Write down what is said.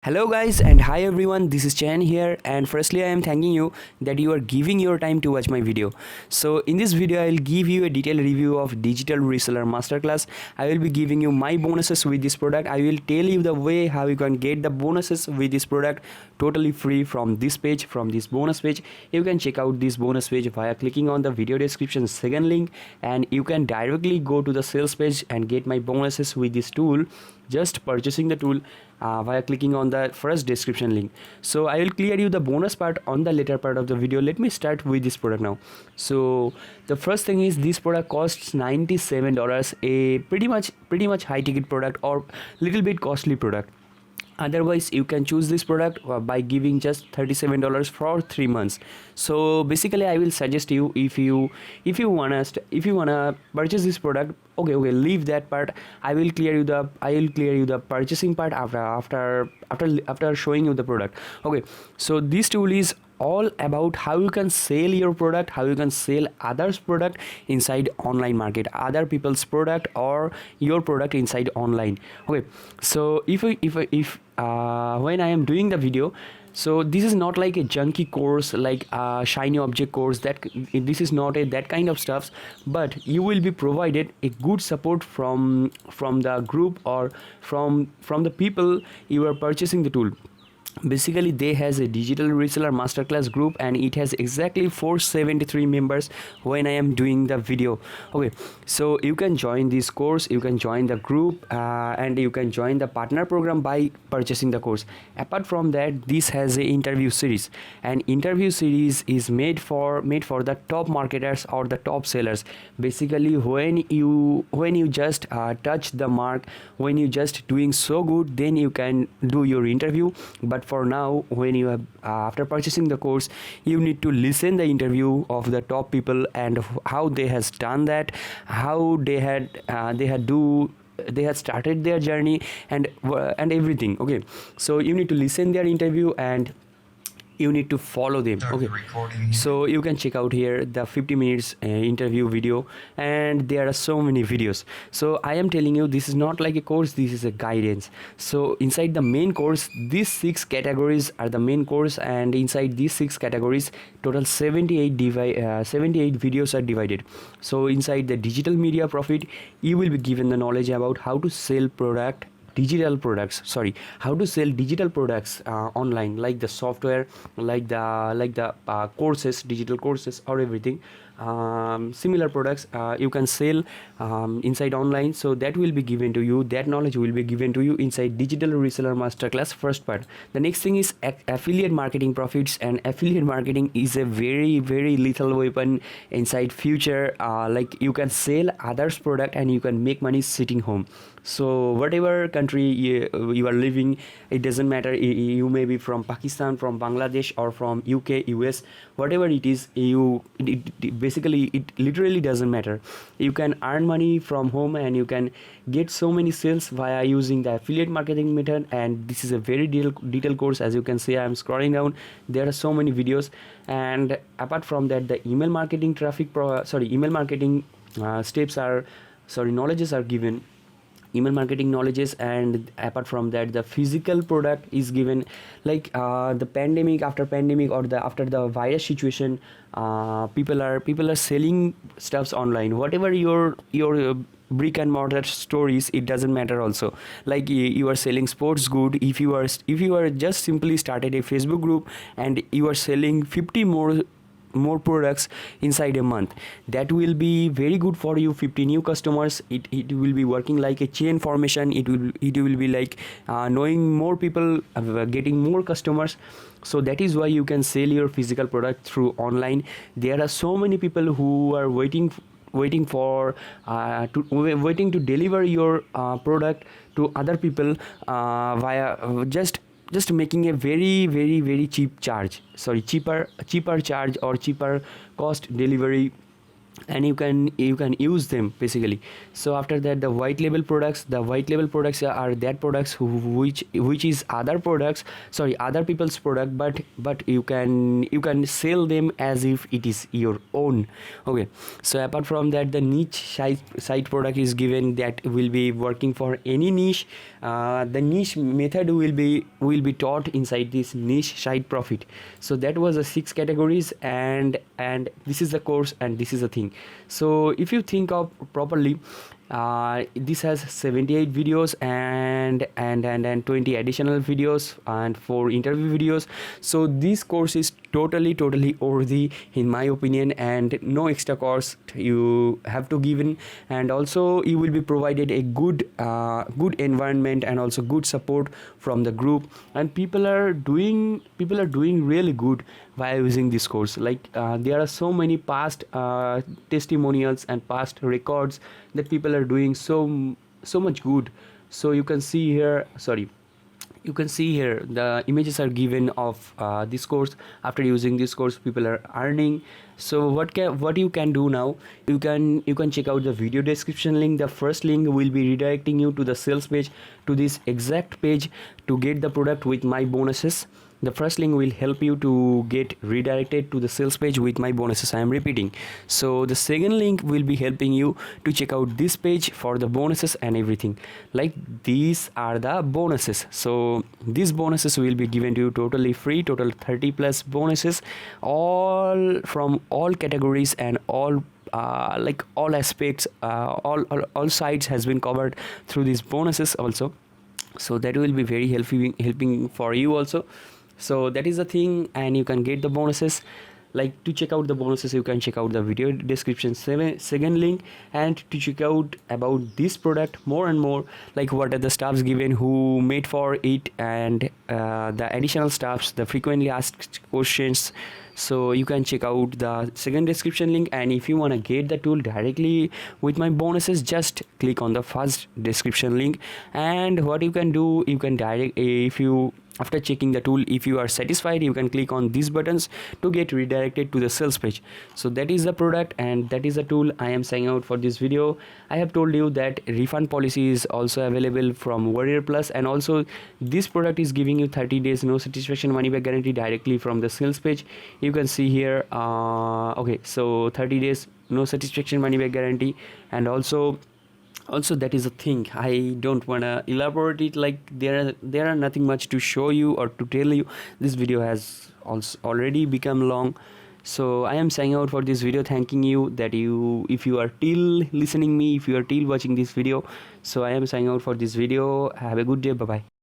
Hello guys and hi everyone, this is Chan here, and firstly I am thanking you that you are giving your time to watch my video. So in this video I will give you a detailed review of Digital Reseller Masterclass. I will be giving you my bonuses with this product. I will tell you the way how you can get the bonuses with this product totally free from this page, from this bonus page. You can check out this bonus page via clicking on the video description second link, and you can directly go to the sales page and get my bonuses with this tool, just purchasing the tool via clicking on the first description link. So I will clear you the bonus part on the later part of the video. Let me start with this product now. So the first thing is this product costs $97, a pretty much high ticket product or little bit costly product. Otherwise you can choose this product by giving just $37 for 3 months. So basically I will suggest you, if you wanna purchase this product, okay, leave that part. I will clear you the purchasing part after showing you the product. Okay, so this tool is all about how you can sell your product, how you can sell others product inside online market, other people's product or your product inside online. Okay, so if when I am doing the video, so this is not like a junky course, like a shiny object course, that this is not that kind of stuff, but you will be provided a good support from the group or from the people you are purchasing the tool. Basically they has a Digital Reseller Masterclass group and it has exactly 473 members when I am doing the video. Okay, so you can join this course, you can join the group, and you can join the partner program by purchasing the course. Apart from that, this has a interview series, and interview series is made for the top marketers or the top sellers. Basically when you just touch the mark, when you just doing so good, then you can do your interview. But for now, when you have after purchasing the course, you need to listen the interview of the top people and how they has done that, how they had started their journey and everything. Okay, so you need to listen their interview and you need to follow them. Okay, so you can check out here the 50 minutes interview video, and there are so many videos. So I am telling you, this is not like a course, this is a guidance. So inside the main course, these 6 categories are the main course, and inside these 6 categories total 78 videos are divided. So inside the digital media profit, you will be given the knowledge about how to sell how to sell digital products online, like the software, like the courses, digital courses or everything. Similar products you can sell inside online. So that will be given to you, that knowledge will be given to you inside Digital Reseller Masterclass first part. The next thing is affiliate marketing profits, and affiliate marketing is a very lethal weapon inside future. Like you can sell others product and you can make money sitting home. So whatever country you are living, it doesn't matter. You may be from Pakistan, from Bangladesh or from UK, US, whatever it is, basically it literally doesn't matter. You can earn money from home and you can get so many sales via using the affiliate marketing method. And this is a very detailed course. As you can see, I am scrolling down, there are so many videos. And apart from that, the email marketing knowledges are given, email marketing knowledges. And apart from that, the physical product is given, like the pandemic, after the virus situation, people are selling stuffs online. Whatever your brick and mortar stores, it doesn't matter also. Like you are selling sports good, if you are just simply started a Facebook group and you are selling 50 more products inside a month, that will be very good for you. 50 new customers, it will be working like a chain formation. It will be like knowing more people, getting more customers. So that is why you can sell your physical product through online. There are so many people who are waiting to deliver your product to other people via just making a very cheaper charge or cheaper cost delivery and you can use them basically. So after that, the white label products, are that products which is other products, sorry, other people's product, but you can sell them as if it is your own. Okay, so apart from that, the niche site product is given, that will be working for any niche. The niche method will be taught inside this niche site profit. So that was the 6 categories, and this is the course, and this is the thing. So if you think of properly, this has 78 videos and 20 additional videos and 4 interview videos. So this course is totally worthy in my opinion, and no extra cost you have to give in. And also you will be provided a good environment and also good support from the group, and people are doing really good by using this course. Like there are so many past testimonials and past records that people are doing so much good. So you can see here, the images are given of this course. After using this course, people are earning. So what you can do now, you can check out the video description link. The first link will be redirecting you to the sales page, to this exact page, to get the product with my bonuses. The first link will help you to get redirected to the sales page with my bonuses. I am repeating. So the second link will be helping you to check out this page for the bonuses and everything. Like these are the bonuses. So these bonuses will be given to you totally free, total 30 plus bonuses, all from all categories and all like all aspects, all sides has been covered through these bonuses also. So that will be very helping for you also. So that is the thing, and you can get the bonuses. Like to check out the bonuses, you can check out the video description second link, and to check out about this product more and more, like what are the stuffs given, who made for it, and the additional stuffs, the frequently asked questions. So you can check out the second description link, and if you want to get the tool directly with my bonuses, just click on the first description link. And what you can do, you can direct, if you after checking the tool, if you are satisfied, you can click on these buttons to get redirected to the sales page. So that is the product and that is the tool. I am signing out for this video. I have told you that refund policy is also available from Warrior Plus, and also this product is giving you 30 days no satisfaction money back guarantee directly from the sales page. You can see here, okay, so 30 days no satisfaction money back guarantee, and also that is a thing. I don't want to elaborate it, like there are nothing much to show you or to tell you. This video has also already become long, so I am signing out for this video, thanking you that if you are till listening me, if you are till watching this video. So I am signing out for this video. Have a good day. Bye bye.